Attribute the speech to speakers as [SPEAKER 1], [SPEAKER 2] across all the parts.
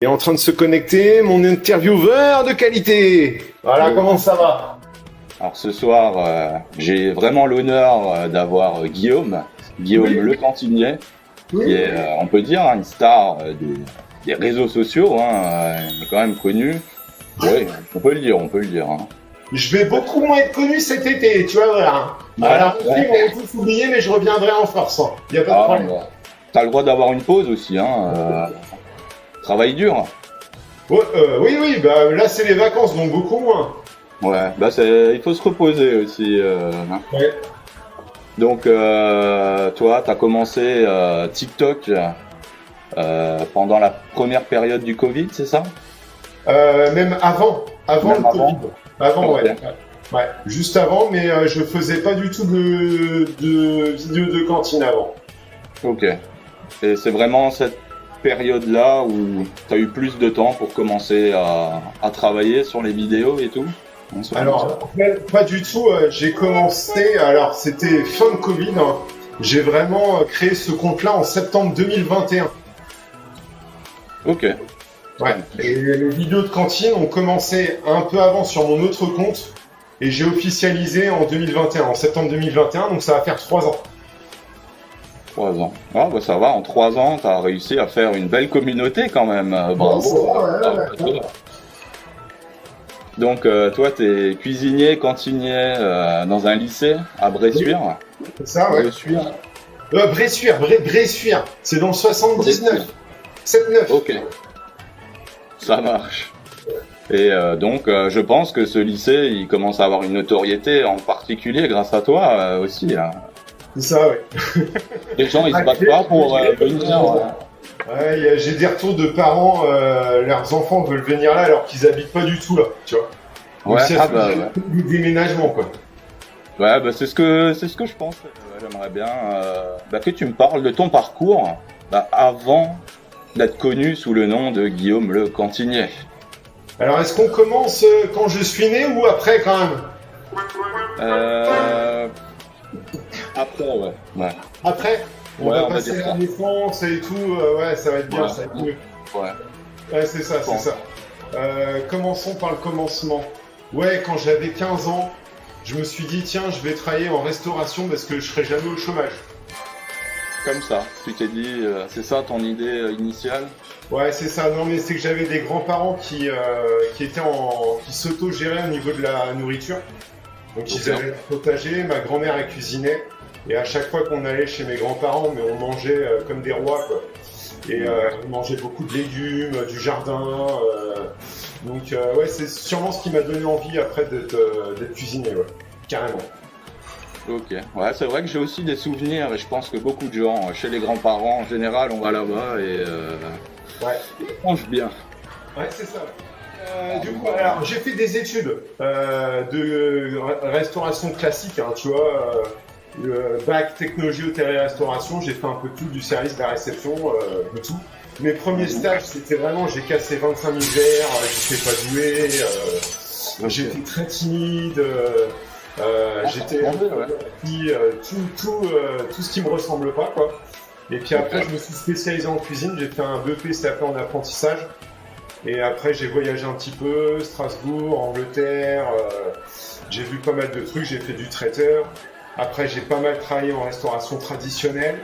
[SPEAKER 1] est en train de se connecter, mon intervieweur de qualité. Voilà, comment ça va?
[SPEAKER 2] Alors ce soir, j'ai vraiment l'honneur d'avoir Guillaume oui. Le Cantinier, oui. Qui est, on peut dire, une star des réseaux sociaux, il est quand même connu. Oui, on peut le dire. Hein.
[SPEAKER 1] Je vais beaucoup moins être connu cet été, tu vas voir. Alors, on va tous oublier, mais je reviendrai en force. Il n'y a pas de problème. Bah,
[SPEAKER 2] t'as le droit d'avoir une pause aussi, Travail dur.
[SPEAKER 1] Oui, bah là c'est les vacances, donc beaucoup moins.
[SPEAKER 2] Ouais, bah il faut se reposer aussi. Ouais. Donc toi, t'as commencé TikTok pendant la première période du Covid, c'est ça?
[SPEAKER 1] Même avant le Covid. Avant, okay. Ouais, juste avant, mais je faisais pas du tout de vidéos de cantine avant.
[SPEAKER 2] Ok. Et c'est vraiment cette période-là où tu as eu plus de temps pour commencer à travailler sur les vidéos et tout?
[SPEAKER 1] Alors, pas du tout. J'ai commencé, alors c'était fin de Covid, j'ai vraiment créé ce compte-là en septembre 2021.
[SPEAKER 2] Ok.
[SPEAKER 1] Ouais. Et les vidéos de cantine ont commencé un peu avant sur mon autre compte et j'ai officialisé en 2021, en septembre 2021, donc ça va faire 3 ans.
[SPEAKER 2] 3 ans. Ah bah ça va, en 3 ans, tu as réussi à faire une belle communauté quand même. Bravo. Ouais. Donc toi, tu es cuisinier, cantinier dans un lycée à Bressuire.
[SPEAKER 1] C'est ça, ouais. Bressuire. C'est dans le 79. 7-9.
[SPEAKER 2] Ok. Ça marche. Et donc, je pense que ce lycée, il commence à avoir une notoriété en particulier grâce à toi aussi.
[SPEAKER 1] C'est ça, ouais.
[SPEAKER 2] Les gens, ils se battent pas pour venir.
[SPEAKER 1] Ouais, j'ai des retours de parents, leurs enfants veulent venir là alors qu'ils habitent pas du tout là, tu vois. Donc,
[SPEAKER 2] ouais,
[SPEAKER 1] du déménagement, quoi.
[SPEAKER 2] Ouais, bah c'est ce que je pense. J'aimerais bien que tu me parles de ton parcours avant d'être connu sous le nom de Guillaume Le Cantinier.
[SPEAKER 1] Alors, est-ce qu'on commence quand je suis né ou après quand même?
[SPEAKER 2] Après, ouais.
[SPEAKER 1] Après? On va passer la naissance et tout, ouais, ça va être bien, ça va être mieux. Ouais, c'est ça. Commençons par le commencement. Ouais, quand j'avais 15 ans, je me suis dit, tiens, je vais travailler en restauration parce que je serai jamais au chômage.
[SPEAKER 2] Comme ça, tu t'es dit, c'est ça ton idée initiale?
[SPEAKER 1] Ouais, c'est ça. Non, mais c'est que j'avais des grands-parents qui s'auto-géraient au niveau de la nourriture. Donc ils avaient un potager, ma grand-mère elle cuisinait. Et à chaque fois qu'on allait chez mes grands-parents, mais on mangeait comme des rois, quoi. Et on mangeait beaucoup de légumes, du jardin. Donc ouais, c'est sûrement ce qui m'a donné envie après d'être cuisinier, ouais. Carrément.
[SPEAKER 2] Ok, ouais, c'est vrai que j'ai aussi des souvenirs et je pense que beaucoup de gens, chez les grands-parents en général, on va là-bas et ils mangent bien.
[SPEAKER 1] Ouais, c'est ça. Du coup, alors j'ai fait des études de restauration classique, tu vois, le bac technologie hôtellerie-restauration, j'ai fait un peu tout du service de la réception, de tout. Mes premiers stages, c'était vraiment, j'ai cassé 25 000 verres, j'étais pas doué, j'étais très timide. J'étais tout ce qui me ressemble pas, quoi. Et puis après, je me suis spécialisé en cuisine. J'ai fait un BEP CAP en apprentissage. Et après, j'ai voyagé un petit peu, Strasbourg, Angleterre. J'ai vu pas mal de trucs. J'ai fait du traiteur. Après, j'ai pas mal travaillé en restauration traditionnelle.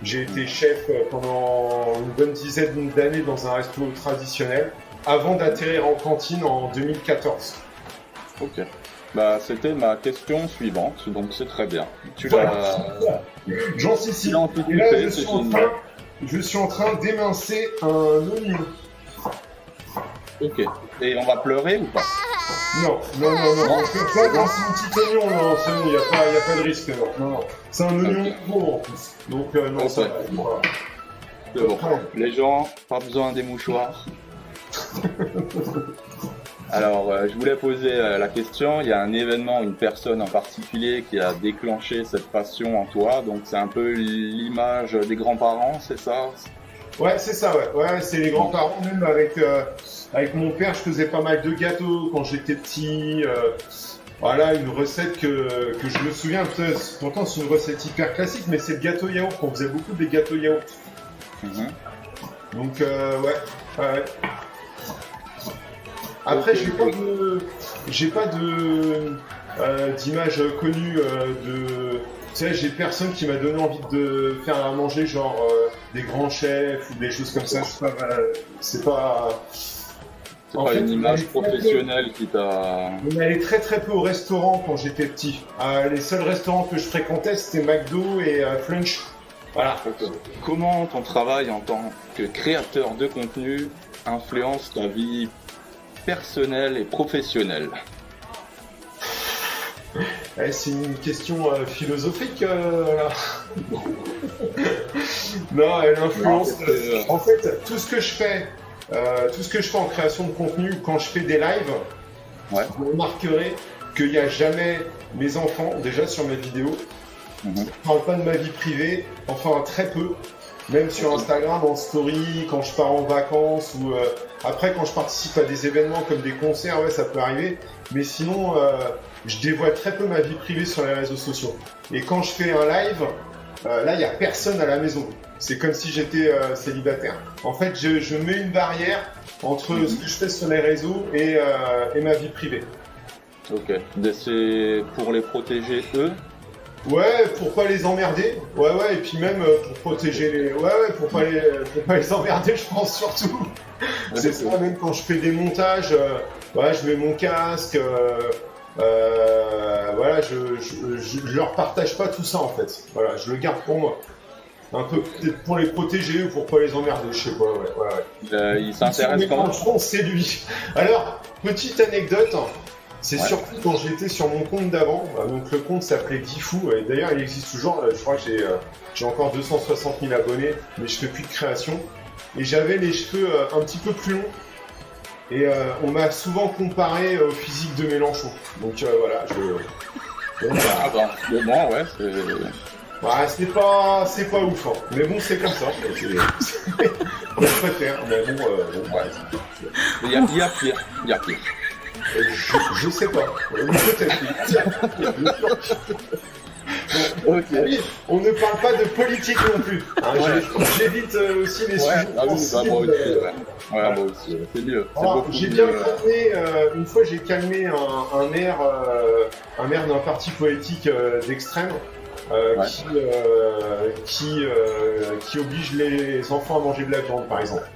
[SPEAKER 1] J'ai été chef pendant une bonne dizaine d'années dans un resto traditionnel, avant d'atterrir en cantine en 2014.
[SPEAKER 2] Ok. Bah, c'était ma question suivante, donc c'est très bien.
[SPEAKER 1] J'en suis si. Et là, je suis en train d'émincer un oignon.
[SPEAKER 2] Ok. Et on va pleurer ou pas?
[SPEAKER 1] Non. C'est un petit oignon, non, il n'y a pas de risque, non. C'est un oignon pauvre en plus. Donc, non, ça va.
[SPEAKER 2] C'est bon. Les gens, pas besoin des mouchoirs. Alors, je voulais poser la question, il y a un événement, une personne en particulier qui a déclenché cette passion en toi, donc c'est un peu l'image des grands-parents, c'est ça?
[SPEAKER 1] Ouais, c'est ça, ouais. Ouais, c'est les grands-parents, même avec mon père, je faisais pas mal de gâteaux quand j'étais petit. Voilà, une recette que je me souviens, pourtant c'est une recette hyper classique, mais c'est le gâteau yaourt, on faisait beaucoup des gâteaux yaourt. Donc, ouais. Après, j'ai pas d'image connue de. Tu sais, j'ai personne qui m'a donné envie de faire à manger, genre des grands chefs ou des choses comme ça. C'est pas.
[SPEAKER 2] C'est pas une image professionnelle qui t'a.
[SPEAKER 1] On allait très très peu au restaurant quand j'étais petit. Les seuls restaurants que je fréquentais, c'était McDo et Flunch. Voilà.
[SPEAKER 2] Comment ton travail en tant que créateur de contenu influence ta vie personnelle et professionnelle?
[SPEAKER 1] C'est une question philosophique, là. Non, elle influence. En fait, tout ce que je fais en création de contenu, quand je fais des lives, vous remarquerez qu'il n'y a jamais mes enfants, déjà sur mes vidéos. Je ne parle pas de ma vie privée, enfin très peu. Même sur Instagram, en story, quand je pars en vacances ou après quand je participe à des événements comme des concerts, ouais, ça peut arriver. Mais sinon, je dévoile très peu ma vie privée sur les réseaux sociaux. Et quand je fais un live, là, il n'y a personne à la maison. C'est comme si j'étais célibataire. En fait, je mets une barrière entre ce que je fais sur les réseaux et ma vie privée.
[SPEAKER 2] Ok. C'est pour les protéger eux?
[SPEAKER 1] Ouais, pour pas les emmerder. Ouais, et puis même pour protéger les. Ouais, pour pas les emmerder, je pense surtout. C'est ça, même quand je fais des montages, je mets mon casque. Voilà, je leur partage pas tout ça en fait. Voilà, je le garde pour moi. Un peu peut-être pour les protéger ou pour pas les emmerder, je sais pas. Ouais.
[SPEAKER 2] Ils s'intéressent comment?
[SPEAKER 1] C'est lui. Alors, petite anecdote. C'est surtout quand j'étais sur mon compte d'avant, donc le compte s'appelait Diffou, et d'ailleurs il existe toujours, je crois que j'ai encore 260 000 abonnés, mais je fais plus de création, et j'avais les cheveux un petit peu plus longs, et on m'a souvent comparé au physique de Mélenchon, donc voilà, c'est pas ouf, hein. Mais bon, c'est comme ça, je préfère, mais bon,
[SPEAKER 2] il y a pire.
[SPEAKER 1] Je sais pas. Peut-être. Okay. On ne parle pas de politique non plus. Hein, j'évite aussi les sujets sensibles.
[SPEAKER 2] Moi aussi. C'est mieux.
[SPEAKER 1] J'ai bien calmé. Une fois, j'ai calmé un maire d'un parti politique d'extrême qui oblige les enfants à manger de la viande, par exemple.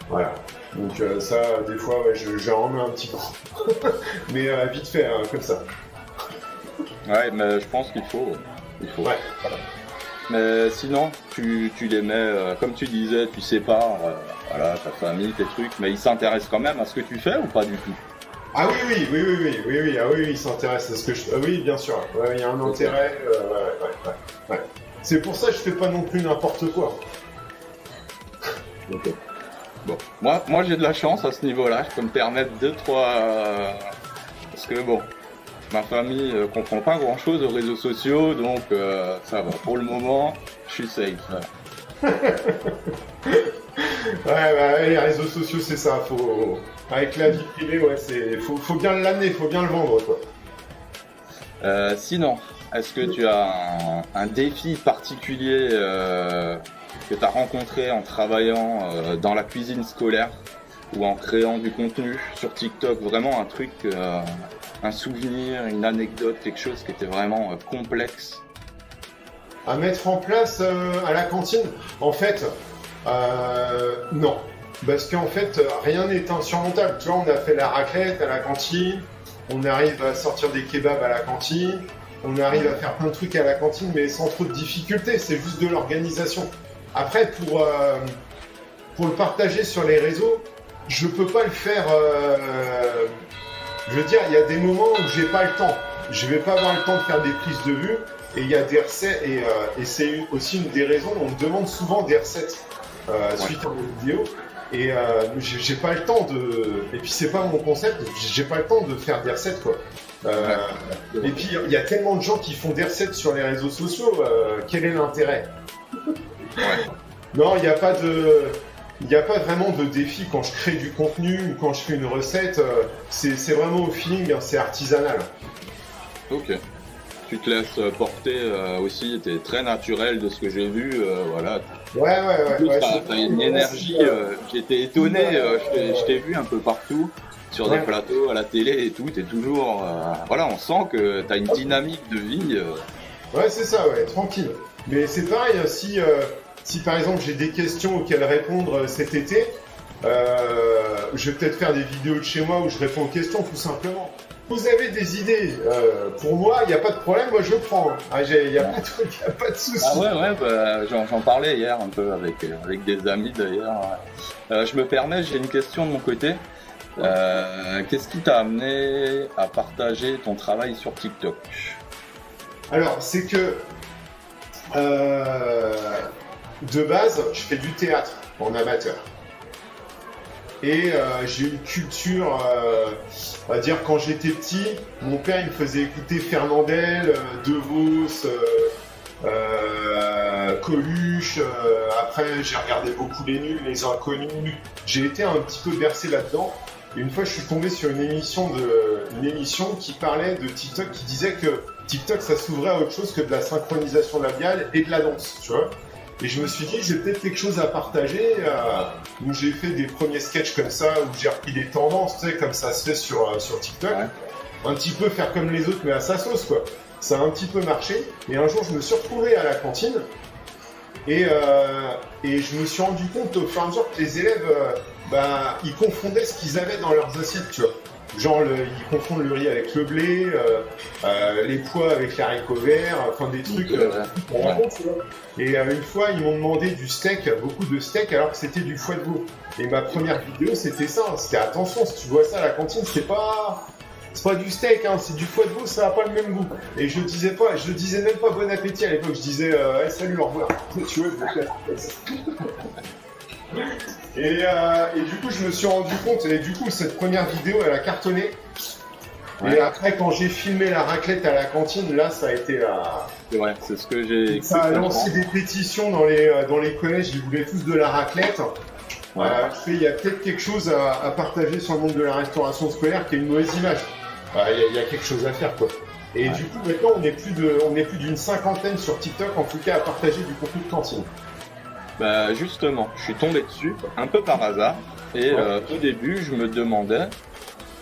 [SPEAKER 1] Voilà. Donc ça, des fois, je remets un petit peu. Mais vite fait, comme ça.
[SPEAKER 2] Ouais, mais je pense qu'il faut. Ouais. Mais sinon, tu les mets, comme tu disais, tu sépares ta famille, tes trucs, mais ils s'intéressent quand même à ce que tu fais ou pas du tout?
[SPEAKER 1] Ah oui, ils s'intéressent à ce que je fais. Oui, bien sûr. Il y a un intérêt. Ouais. C'est pour ça que je fais pas non plus n'importe quoi.
[SPEAKER 2] Ok. Bon, moi j'ai de la chance à ce niveau-là, je peux me permettre 2-3 parce que bon, ma famille comprend pas grand-chose aux réseaux sociaux, donc ça va. Pour le moment, je suis safe.
[SPEAKER 1] Les réseaux sociaux, c'est ça. Avec la vie privée, faut bien l'amener, faut bien le vendre, quoi.
[SPEAKER 2] Sinon, est-ce que tu as un défi particulier que tu as rencontré en travaillant dans la cuisine scolaire ou en créant du contenu sur TikTok? Vraiment un truc, un souvenir, une anecdote, quelque chose qui était vraiment complexe
[SPEAKER 1] à mettre en place à la cantine? En fait, non. Parce qu'en fait, rien n'est insurmontable. Tu vois, on a fait la raclette à la cantine, on arrive à sortir des kebabs à la cantine, on arrive à faire plein de trucs à la cantine, mais sans trop de difficultés, c'est juste de l'organisation. Après, pour le partager sur les réseaux, je peux pas le faire. Je veux dire, il y a des moments où j'ai pas le temps. Je vais pas avoir le temps de faire des prises de vue, et il y a des recettes, et c'est aussi une des raisons où on me demande souvent des recettes suite à mes vidéos. Et j'ai pas le temps de. Et puis c'est pas mon concept. J'ai pas le temps de faire des recettes, quoi. Et puis il y a tellement de gens qui font des recettes sur les réseaux sociaux. Quel est l'intérêt? Non, il n'y a pas vraiment de défi quand je crée du contenu ou quand je fais une recette. C'est vraiment au feeling, c'est artisanal.
[SPEAKER 2] Ok. tu te laisses porter aussi, t'es très naturel de ce que j'ai vu, voilà.
[SPEAKER 1] Ouais.
[SPEAKER 2] T'as une énergie, j'étais étonné, je t'ai vu un peu partout, sur des plateaux, à la télé et tout, t'es toujours, voilà, on sent que t'as une dynamique de vie.
[SPEAKER 1] Ouais, c'est ça, ouais, tranquille. Mais c'est pareil, si par exemple j'ai des questions auxquelles répondre cet été, je vais peut-être faire des vidéos de chez moi où je réponds aux questions tout simplement. Vous avez des idées, pour moi, il n'y a pas de problème, moi je prends. Il n'y a pas de souci.
[SPEAKER 2] Ah ouais, bah, j'en parlais hier un peu avec des amis d'ailleurs. Je me permets, j'ai une question de mon côté. Qu'est-ce qui t'a amené à partager ton travail sur TikTok?
[SPEAKER 1] Alors, c'est que de base, je fais du théâtre en amateur. Et j'ai une culture, on va dire, quand j'étais petit, mon père il me faisait écouter Fernandel, De Vos, Coluche. Après, j'ai regardé beaucoup Les Nuls, Les Inconnus. J'ai été un petit peu bercé là-dedans. Et une fois, je suis tombé sur une émission qui parlait de TikTok, qui disait que TikTok, ça s'ouvrait à autre chose que de la synchronisation labiale et de la danse, tu vois. Et je me suis dit, j'ai peut-être quelque chose à partager, où j'ai fait des premiers sketchs comme ça, où j'ai repris des tendances, tu sais, comme ça se fait sur TikTok. Ouais. Un petit peu faire comme les autres, mais à sa sauce, quoi. Ça a un petit peu marché. Et un jour, je me suis retrouvé à la cantine. Et je me suis rendu compte au fur et à mesure que les élèves, ils confondaient ce qu'ils avaient dans leurs assiettes, tu vois. Genre, ils confondent le riz avec le blé, les pois avec les haricots verts, enfin des trucs qu'on rencontre, tu vois. Et une fois, ils m'ont demandé du steak, beaucoup de steak, alors que c'était du foie de veau. Et ma première vidéo, c'était ça. C'était attention, si tu vois ça à la cantine, c'est pas du steak, hein, c'est du foie de veau, ça n'a pas le même goût. Et je disais même pas bon appétit à l'époque, je disais salut, au revoir. Tu vois, et du coup, je me suis rendu compte, et du coup, cette première vidéo, elle a cartonné. Ouais. Et après, quand j'ai filmé la raclette à la cantine, là, ça a été la...
[SPEAKER 2] Ouais, c'est ce que j'ai...
[SPEAKER 1] Ça a lancé des pétitions dans les collèges, ils voulaient tous de la raclette. Ouais. Il y a peut-être quelque chose à partager sur le monde de la restauration scolaire qui est une mauvaise image. Il y a quelque chose à faire, quoi. Et du coup, maintenant, on est plus d'une cinquantaine sur TikTok, en tout cas, à partager du contenu de cantine.
[SPEAKER 2] Bah justement, je suis tombé dessus un peu par hasard et au début je me demandais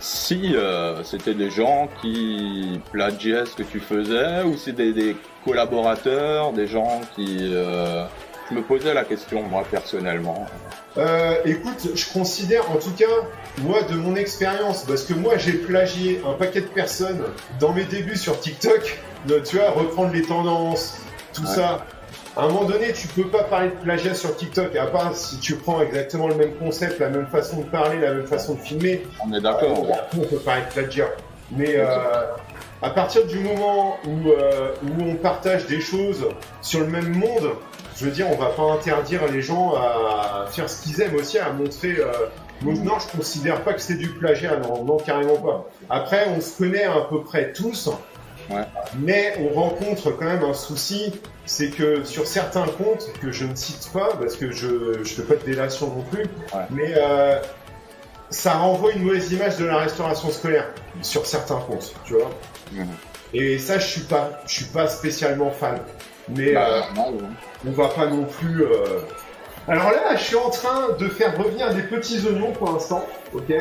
[SPEAKER 2] si c'était des gens qui plagiaient ce que tu faisais ou si des collaborateurs, des gens qui... Je me posais la question moi personnellement.
[SPEAKER 1] Écoute, je considère en tout cas, moi de mon expérience, parce que moi j'ai plagié un paquet de personnes dans mes débuts sur TikTok, tu vois, reprendre les tendances, tout ça. À un moment donné, tu peux pas parler de plagiat sur TikTok, à part si tu prends exactement le même concept, la même façon de parler, la même façon de filmer.
[SPEAKER 2] On est d'accord.
[SPEAKER 1] On peut parler de plagiat. Mais à partir du moment où on partage des choses sur le même monde, je veux dire, on va pas interdire les gens à faire ce qu'ils aiment aussi, à montrer... non, je considère pas que c'est du plagiat, non, carrément pas. Après, on se connaît à peu près tous. Ouais. Mais on rencontre quand même un souci, c'est que sur certains comptes que je ne cite pas, parce que je fais pas de délation non plus, mais ça renvoie une mauvaise image de la restauration scolaire sur certains comptes, tu vois. Et ça, je suis pas spécialement fan. Mais on va pas non plus. Alors là, je suis en train de faire revenir des petits oignons pour l'instant, ok.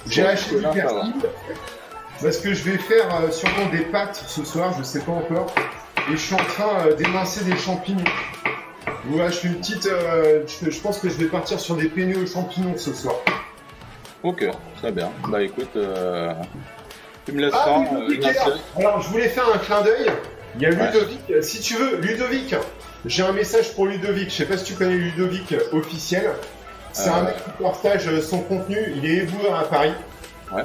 [SPEAKER 1] J'ai acheté du persil. Parce que je vais faire sûrement des pâtes ce soir, je sais pas encore. Et je suis en train d'émincer des champignons. Voilà, je fais une petite... je pense que je vais partir sur des peignets aux champignons ce soir.
[SPEAKER 2] Ok, très bien. Bah écoute, tu me laisseras...
[SPEAKER 1] Alors, je voulais faire un clin d'œil. Il y a Ludovic. Si tu veux, Ludovic, j'ai un message pour Ludovic. Je sais pas si tu connais Ludovic officiel. C'est un mec qui partage son contenu. Il est éboueur à Paris. Ouais.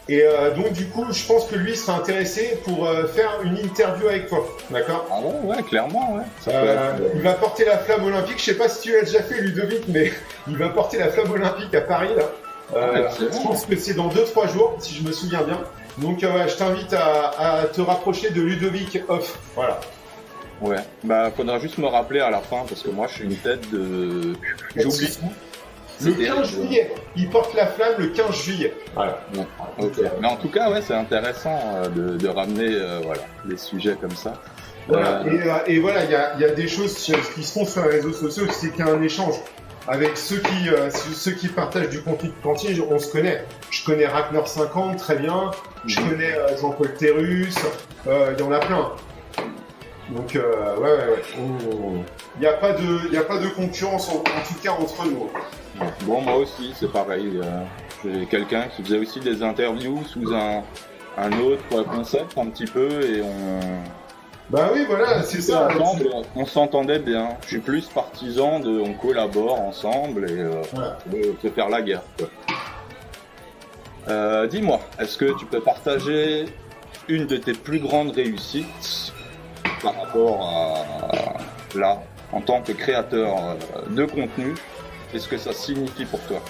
[SPEAKER 1] Et donc du coup, je pense que lui sera intéressé pour faire une interview avec toi, d'accord? Ah
[SPEAKER 2] ouais, clairement, ouais.
[SPEAKER 1] Il va porter la flamme olympique. Je sais pas si tu l'as déjà fait, Ludovic, mais il va porter la flamme olympique à Paris là. Je pense que c'est dans 2-3 jours, si je me souviens bien. Donc je t'invite à te rapprocher de Ludovic Off, voilà.
[SPEAKER 2] Ouais, bah faudra juste me rappeler à la fin parce que moi je suis une tête de... J'oublie tout.
[SPEAKER 1] Le 15 juillet. Il porte la flamme le 15 juillet. Voilà.
[SPEAKER 2] Ouais. Okay. Mais en tout cas, ouais, c'est intéressant de ramener voilà, des sujets comme ça.
[SPEAKER 1] Voilà. Et voilà, il y a des choses qui se font sur les réseaux sociaux, c'est qu'il y a un échange. Avec ceux qui partagent du contenu de cantine, on se connaît. Je connais Ragnar50 très bien. Je connais Jean-Paul Terrus. Il y en a plein. Donc ouais. Il n'y a pas de concurrence en tout cas entre nous.
[SPEAKER 2] Bon, moi aussi, c'est pareil. J'ai quelqu'un qui faisait aussi des interviews sous un autre concept un petit peu et
[SPEAKER 1] Bah oui, voilà, c'est ça.
[SPEAKER 2] On s'entendait bien. Je suis plus partisan on collabore ensemble et voilà. Se faire la guerre. Dis-moi, est-ce que tu peux partager une de tes plus grandes réussites par rapport à là, en tant que créateur de contenu, qu'est-ce que ça signifie pour toi?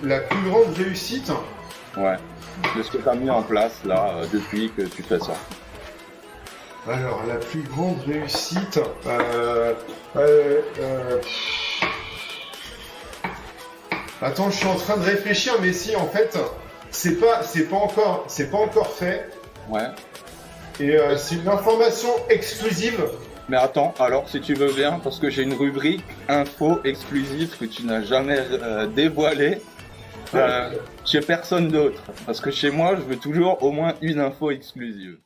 [SPEAKER 1] La plus grande réussite?
[SPEAKER 2] Ouais. De ce que tu as mis en place là depuis que tu fais ça.
[SPEAKER 1] Alors, la plus grande réussite, attends, je suis en train de réfléchir, mais si, en fait, c'est pas encore fait.
[SPEAKER 2] Ouais.
[SPEAKER 1] Et c'est une information exclusive.
[SPEAKER 2] Mais attends, alors, si tu veux bien, parce que j'ai une rubrique info exclusive que tu n'as jamais dévoilée chez personne d'autre. Parce que chez moi, je veux toujours au moins une info exclusive.